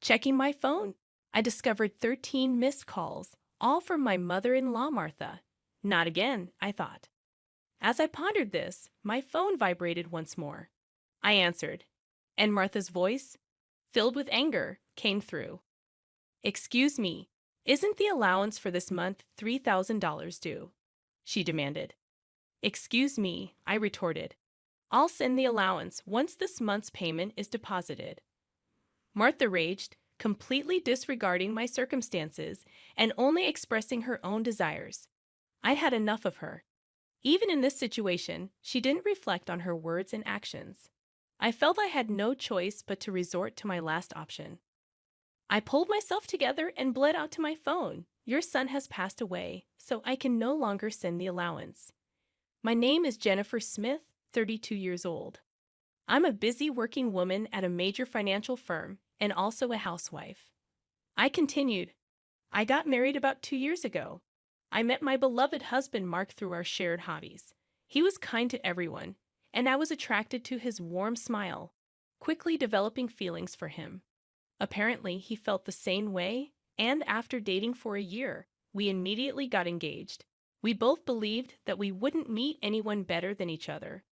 Checking my phone, I discovered 13 missed calls, all from my mother-in-law, Martha. Not again, I thought. As I pondered this, my phone vibrated once more. I answered, and Martha's voice, filled with anger, came through. "Excuse me, isn't the allowance for this month $3,000 due?" she demanded. "Excuse me," I retorted. "I'll send the allowance once this month's payment is deposited." Martha raged, completely disregarding my circumstances and only expressing her own desires. I had enough of her. Even in this situation, she didn't reflect on her words and actions. I felt I had no choice but to resort to my last option. I pulled myself together and bled out to my phone. "Your son has passed away, so I can no longer send the allowance. My name is Jennifer Smith, 32 years old. I'm a busy working woman at a major financial firm and also a housewife." I continued, "I got married about 2 years ago. I met my beloved husband Mark through our shared hobbies. He was kind to everyone, and I was attracted to his warm smile, quickly developing feelings for him. Apparently, he felt the same way, and after dating for a year, we immediately got engaged. We both believed that we wouldn't meet anyone better than each other.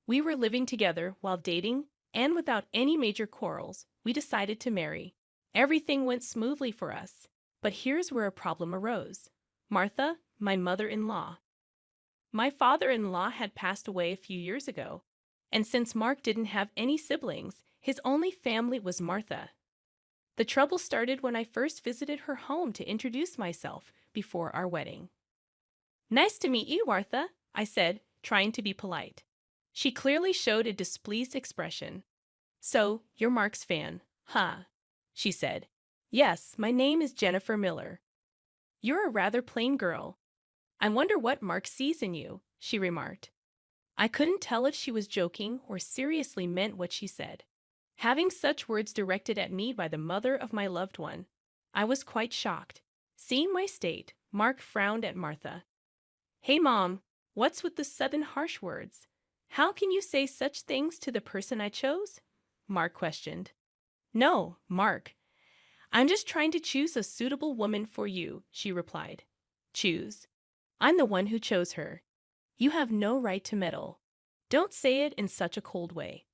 We were living together while dating, and without any major quarrels, we decided to marry. Everything went smoothly for us, but here's where a problem arose. Martha, my mother-in-law. My father-in-law had passed away a few years ago, and since Mark didn't have any siblings, his only family was Martha. The trouble started when I first visited her home to introduce myself before our wedding. "Nice to meet you, Martha," I said, trying to be polite. She clearly showed a displeased expression. "So, you're Mark's fan, huh?" she said. "Yes, my name is Jennifer Miller." "You're a rather plain girl. I wonder what Mark sees in you," she remarked. I couldn't tell if she was joking or seriously meant what she said. Having such words directed at me by the mother of my loved one, I was quite shocked. Seeing my state, Mark frowned at Martha. "Hey, Mom, what's with the sudden harsh words? How can you say such things to the person I chose?" Mark questioned. "No, Mark. I'm just trying to choose a suitable woman for you," she replied. "Choose? I'm the one who chose her. You have no right to meddle. Don't say it in such a cold way.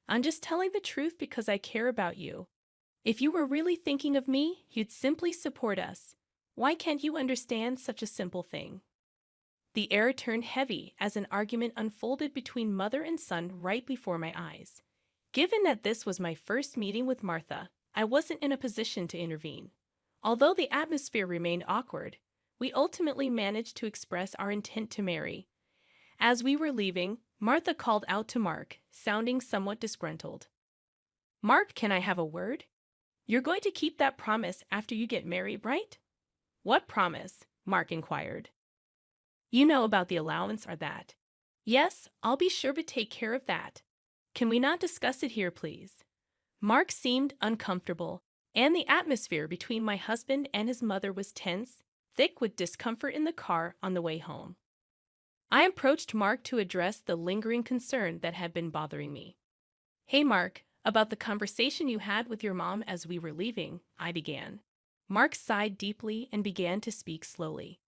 I'm just telling the truth because I care about you. If you were really thinking of me, you'd simply support us. Why can't you understand such a simple thing?" The air turned heavy as an argument unfolded between mother and son right before my eyes. Given that this was my first meeting with Martha, I wasn't in a position to intervene. Although the atmosphere remained awkward, we ultimately managed to express our intent to marry. As we were leaving, Martha called out to Mark, sounding somewhat disgruntled. "Mark, can I have a word? You're going to keep that promise after you get married, right?" "What promise?" Mark inquired. "You know about the allowance or that?" "Yes, I'll be sure to take care of that. Can we not discuss it here, please?" Mark seemed uncomfortable, and the atmosphere between my husband and his mother was tense, thick with discomfort in the car on the way home. I approached Mark to address the lingering concern that had been bothering me. "Hey, Mark, about the conversation you had with your mom as we were leaving," I began. Mark sighed deeply and began to speak slowly.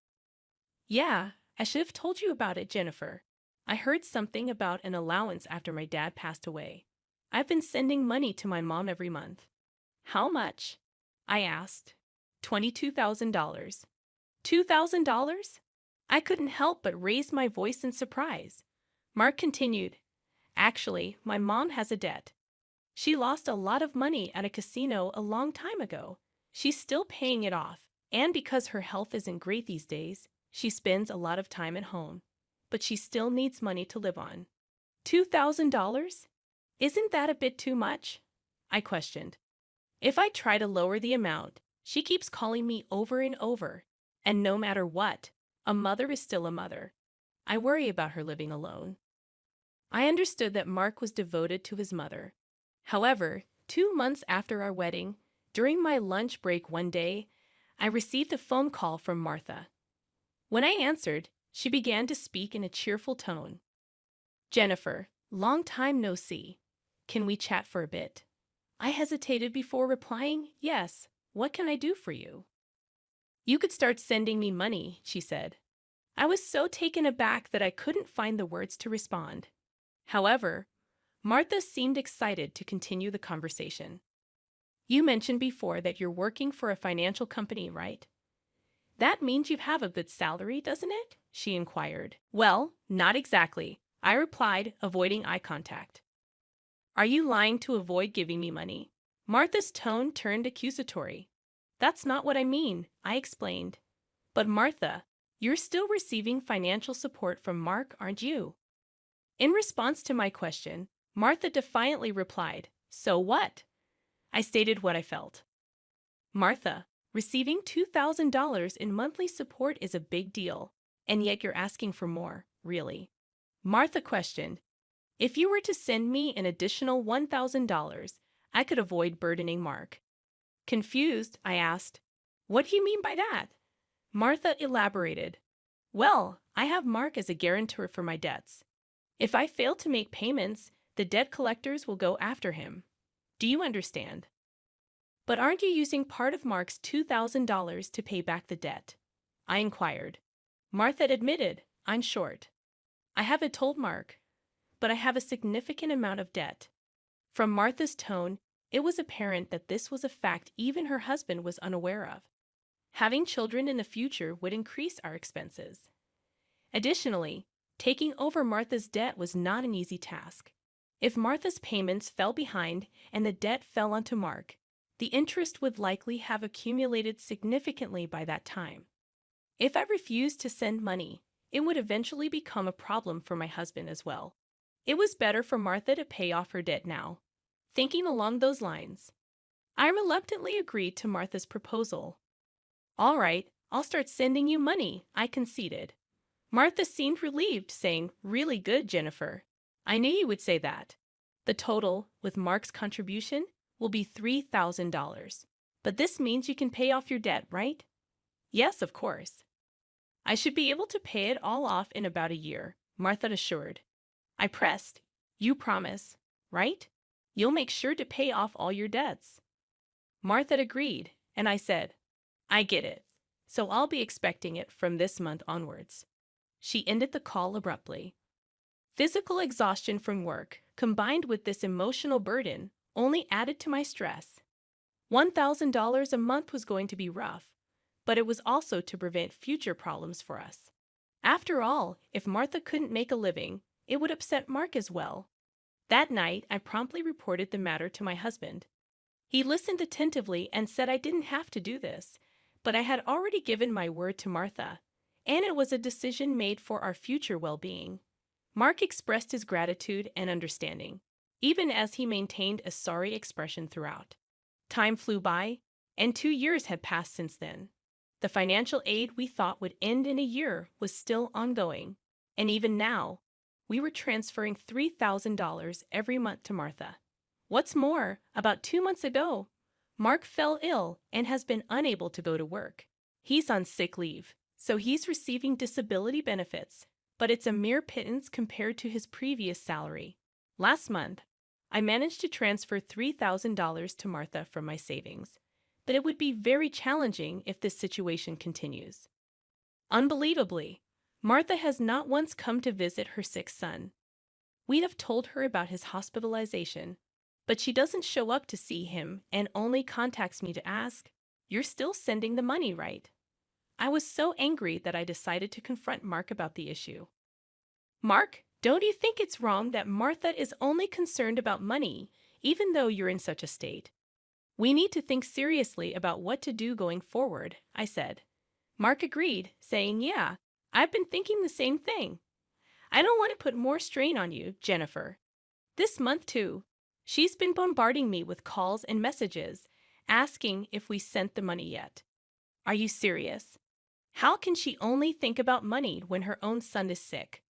"Yeah, I should have told you about it, Jennifer. I heard something about an allowance after my dad passed away. I've been sending money to my mom every month." "How much?" I asked. $22,000. $2,000? I couldn't help but raise my voice in surprise. Mark continued, "Actually, my mom has a debt. She lost a lot of money at a casino a long time ago. She's still paying it off, and because her health isn't great these days, she spends a lot of time at home. But she still needs money to live on." $2,000? Isn't that a bit too much?" I questioned. "If I try to lower the amount, she keeps calling me over and over, and no matter what, a mother is still a mother. I worry about her living alone." I understood that Mark was devoted to his mother. However, 2 months after our wedding, during my lunch break one day, I received a phone call from Martha. When I answered, she began to speak in a cheerful tone. "Jennifer, long time no see. Can we chat for a bit?" I hesitated before replying, yes, what can I do for you? You could start sending me money, she said. I was so taken aback that I couldn't find the words to respond. However, Martha seemed excited to continue the conversation. You mentioned before that you're working for a financial company, right? That means you have a good salary, doesn't it? She inquired. Well, not exactly, I replied, avoiding eye contact. Are you lying to avoid giving me money? Martha's tone turned accusatory. That's not what I mean, I explained. But Martha, you're still receiving financial support from Mark, aren't you? In response to my question, Martha defiantly replied, so what? I stated what I felt. Martha, receiving $2,000 in monthly support is a big deal, and yet you're asking for more, really. Martha questioned, if you were to send me an additional $1,000, I could avoid burdening Mark. Confused, I asked, what do you mean by that? Martha elaborated, well, I have Mark as a guarantor for my debts. If I fail to make payments, the debt collectors will go after him. Do you understand? But aren't you using part of Mark's $2,000 to pay back the debt? I inquired. Martha admitted, I'm short. I haven't told Mark, but I have a significant amount of debt. From Martha's tone, it was apparent that this was a fact even her husband was unaware of. Having children in the future would increase our expenses. Additionally, taking over Martha's debt was not an easy task. If Martha's payments fell behind and the debt fell onto Mark, the interest would likely have accumulated significantly by that time. If I refused to send money, it would eventually become a problem for my husband as well. It was better for Martha to pay off her debt now. Thinking along those lines, I reluctantly agreed to Martha's proposal. All right, I'll start sending you money, I conceded. Martha seemed relieved, saying, really good, Jennifer. I knew you would say that. The total, with Mark's contribution, will be $3,000. But this means you can pay off your debt, right? Yes, of course. I should be able to pay it all off in about a year, Martha assured. I pressed, you promise, right? You'll make sure to pay off all your debts. Martha agreed, and I said, I get it, so I'll be expecting it from this month onwards. She ended the call abruptly. Physical exhaustion from work, combined with this emotional burden, only added to my stress. $1,000 a month was going to be rough, but it was also to prevent future problems for us. After all, if Martha couldn't make a living, it would upset Mark as well. That night, I promptly reported the matter to my husband. He listened attentively and said I didn't have to do this, but I had already given my word to Martha, and it was a decision made for our future well-being. Mark expressed his gratitude and understanding, even as he maintained a sorry expression throughout. Time flew by, and 2 years had passed since then. The financial aid we thought would end in a year was still ongoing, and even now, we were transferring $3,000 every month to Martha. What's more, about 2 months ago, Mark fell ill and has been unable to go to work. He's on sick leave, so he's receiving disability benefits, but it's a mere pittance compared to his previous salary. Last month, I managed to transfer $3,000 to Martha from my savings, but it would be very challenging if this situation continues. Unbelievably, Martha has not once come to visit her sick son. We have told her about his hospitalization, but she doesn't show up to see him and only contacts me to ask, "You're still sending the money, right?" I was so angry that I decided to confront Mark about the issue. Mark, don't you think it's wrong that Martha is only concerned about money, even though you're in such a state? We need to think seriously about what to do going forward, I said. Mark agreed, saying, yeah, I've been thinking the same thing. I don't want to put more strain on you, Jennifer. This month, too, she's been bombarding me with calls and messages, asking if we sent the money yet. Are you serious? How can she only think about money when her own son is sick?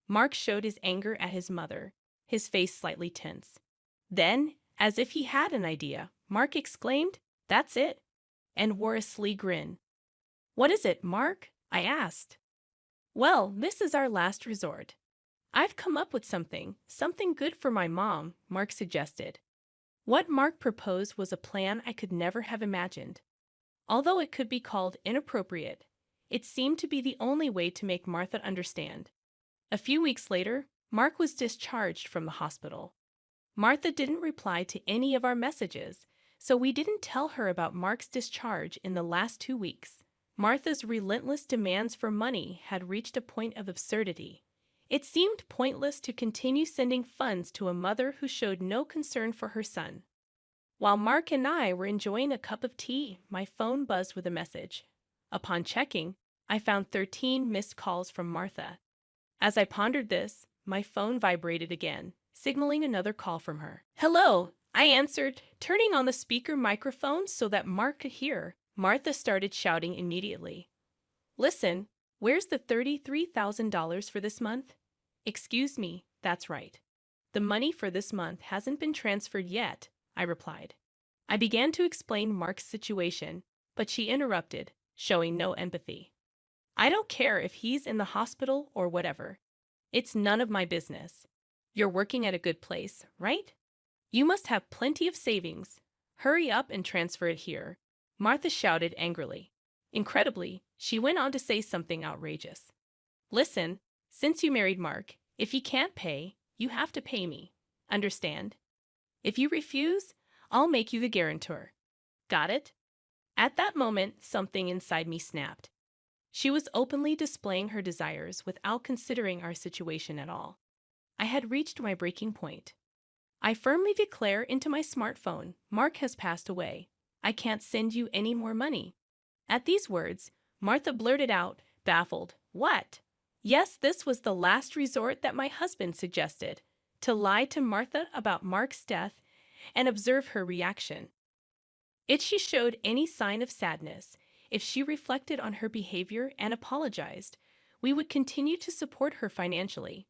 Mark showed his anger at his mother, his face slightly tense. Then, as if he had an idea, Mark exclaimed, "That's it," and wore a sly grin. What is it, Mark? I asked. Well, this is our last resort. I've come up with something good for my mom, Mark suggested. What Mark proposed was a plan I could never have imagined. Although it could be called inappropriate, it seemed to be the only way to make Martha understand. A few weeks later, Mark was discharged from the hospital. Martha didn't reply to any of our messages, so we didn't tell her about Mark's discharge in the last 2 weeks. Martha's relentless demands for money had reached a point of absurdity. It seemed pointless to continue sending funds to a mother who showed no concern for her son. While Mark and I were enjoying a cup of tea, my phone buzzed with a message. Upon checking, I found 13 missed calls from Martha. As I pondered this, my phone vibrated again, signaling another call from her. "Hello," I answered, turning on the speaker microphone so that Mark could hear. Martha started shouting immediately. "Listen, where's the $33,000 for this month?" "Excuse me, that's right. The money for this month hasn't been transferred yet," I replied. I began to explain Mark's situation, but she interrupted, showing no empathy. "I don't care if he's in the hospital or whatever. It's none of my business. You're working at a good place, right? You must have plenty of savings. Hurry up and transfer it here," Martha shouted angrily. Incredibly, she went on to say something outrageous. "Listen, since you married Mark, if he can't pay, you have to pay me. Understand? If you refuse, I'll make you the guarantor. Got it?" At that moment, something inside me snapped. She was openly displaying her desires without considering our situation at all. I had reached my breaking point. I firmly declare into my smartphone, "Mark has passed away. I can't send you any more money." At these words, Martha blurted out, baffled, "What?" Yes, this was the last resort that my husband suggested, to lie to Martha about Mark's death and observe her reaction. If she showed any sign of sadness, if she reflected on her behavior and apologized, we would continue to support her financially.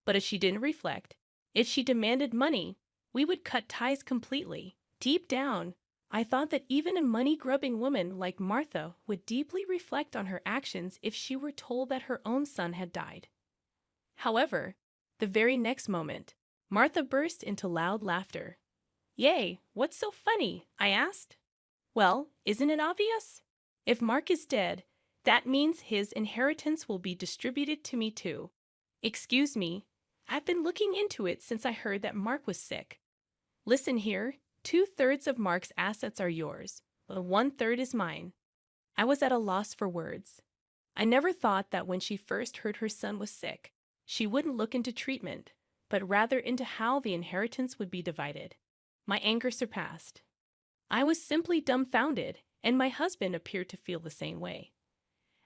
But if she didn't reflect, if she demanded money, we would cut ties completely. Deep down, I thought that even a money-grubbing woman like Martha would deeply reflect on her actions if she were told that her own son had died. However, the very next moment, Martha burst into loud laughter. "Yay, what's so funny?" I asked. "Well, isn't it obvious? If Mark is dead, that means his inheritance will be distributed to me too. Excuse me, I've been looking into it since I heard that Mark was sick. Listen here, 2/3 of Mark's assets are yours, but 1/3 is mine." I was at a loss for words. I never thought that when she first heard her son was sick, she wouldn't look into treatment, but rather into how the inheritance would be divided. My anger surpassed. I was simply dumbfounded, and my husband appeared to feel the same way.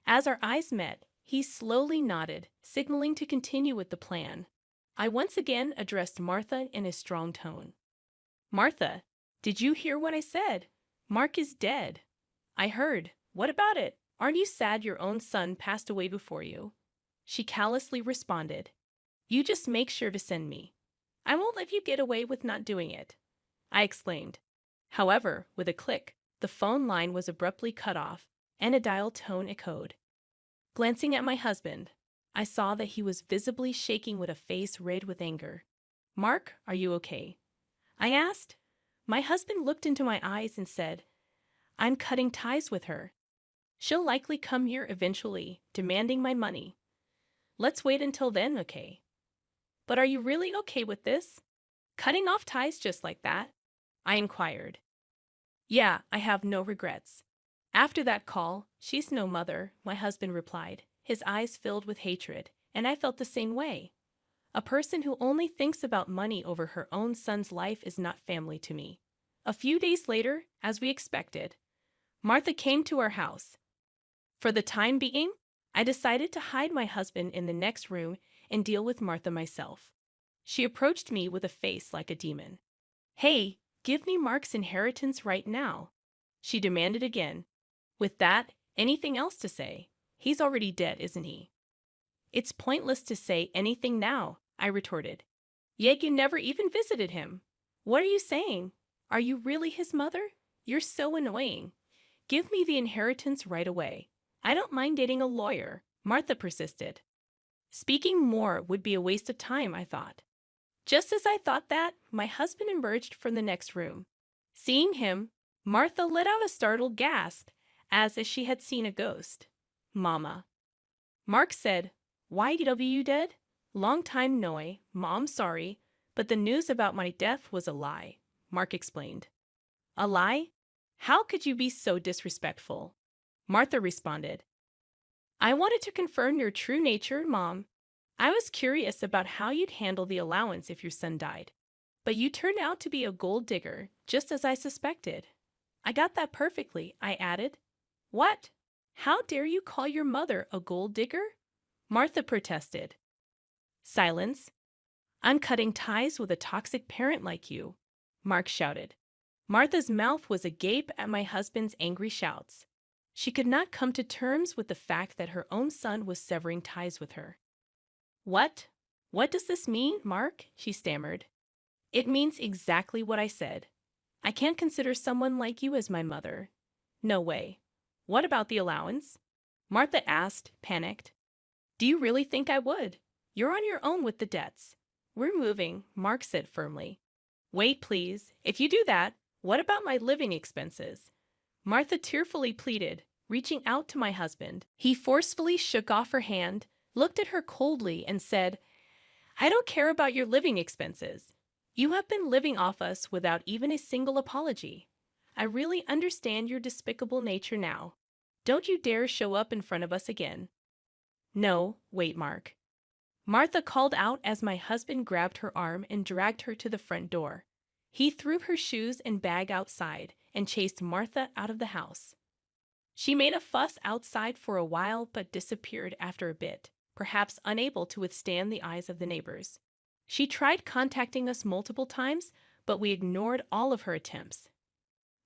As our eyes met, he slowly nodded, signaling to continue with the plan. I once again addressed Martha in a strong tone. "Martha, did you hear what I said? Mark is dead." "I heard. What about it? Aren't you sad your own son passed away before you?" She callously responded, "You just make sure to send me. I won't let you get away with not doing it," I exclaimed. However, with a click, the phone line was abruptly cut off, and a dial tone echoed. Glancing at my husband, I saw that he was visibly shaking with a face red with anger. "Mark, are you okay?" I asked. My husband looked into my eyes and said, "I'm cutting ties with her. She'll likely come here eventually, demanding my money. Let's wait until then, okay?" "But are you really okay with this? Cutting off ties just like that?" I inquired. "Yeah, I have no regrets. After that call, she's no mother," my husband replied, his eyes filled with hatred, and I felt the same way. A person who only thinks about money over her own son's life is not family to me. A few days later, as we expected, Martha came to our house. For the time being, I decided to hide my husband in the next room and deal with Martha myself. She approached me with a face like a demon. "Hey, give me Mark's inheritance right now," she demanded again. "With that, anything else to say? He's already dead, isn't he?" "It's pointless to say anything now," I retorted. "Yet you never even visited him. What are you saying? Are you really his mother? You're so annoying. Give me the inheritance right away. I don't mind dating a lawyer," Martha persisted. Speaking more would be a waste of time, I thought. Just as I thought that, my husband emerged from the next room. Seeing him, Martha let out a startled gasp, as if she had seen a ghost. Mama. Mark said, "YW dead? Long time no, Mom, sorry, but the news about my death was a lie," Mark explained. A lie? How could you be so disrespectful? Martha responded, "I wanted to confirm your true nature, Mom. I was curious about how you'd handle the allowance if your son died. But you turned out to be a gold digger, just as I suspected." "I got that perfectly," I added. "What? How dare you call your mother a gold digger?" Martha protested. Silence. "I'm cutting ties with a toxic parent like you," Mark shouted. Martha's mouth was agape at my husband's angry shouts. She could not come to terms with the fact that her own son was severing ties with her. "What? What does this mean, Mark?" she stammered. "It means exactly what I said. I can't consider someone like you as my mother. No way." "What about the allowance?" Martha asked, panicked. "Do you really think I would? You're on your own with the debts." "We're moving," Mark said firmly. "Wait, please. If you do that, what about my living expenses?" Martha tearfully pleaded, reaching out to my husband. He forcefully shook off her hand, looked at her coldly, and said, "I don't care about your living expenses. You have been living off us without even a single apology. I really understand your despicable nature now. Don't you dare show up in front of us again." "No, wait, Mark." Martha called out as my husband grabbed her arm and dragged her to the front door. He threw her shoes and bag outside and chased Martha out of the house. She made a fuss outside for a while but disappeared after a bit, perhaps unable to withstand the eyes of the neighbors. She tried contacting us multiple times, but we ignored all of her attempts.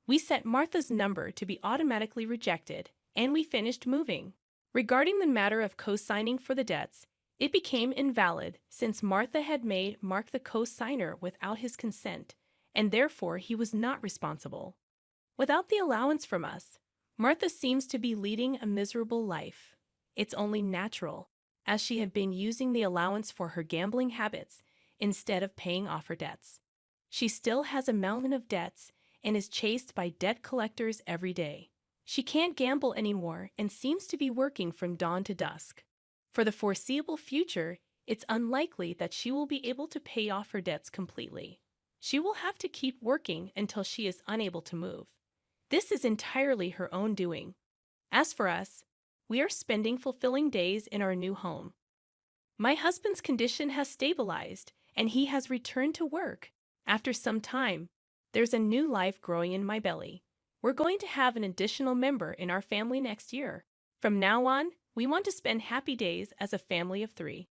We set Martha's number to be automatically rejected, and we finished moving. Regarding the matter of co-signing for the debts, it became invalid since Martha had made Mark the co-signer without his consent, and therefore he was not responsible. Without the allowance from us, Martha seems to be leading a miserable life. It's only natural, as she had been using the allowance for her gambling habits instead of paying off her debts. She still has a mountain of debts and is chased by debt collectors every day. She can't gamble anymore and seems to be working from dawn to dusk. For the foreseeable future, it's unlikely that she will be able to pay off her debts completely. She will have to keep working until she is unable to move. This is entirely her own doing. As for us, we are spending fulfilling days in our new home. My husband's condition has stabilized, and he has returned to work. After some time, there's a new life growing in my belly. We're going to have an additional member in our family next year. From now on, we want to spend happy days as a family of 3.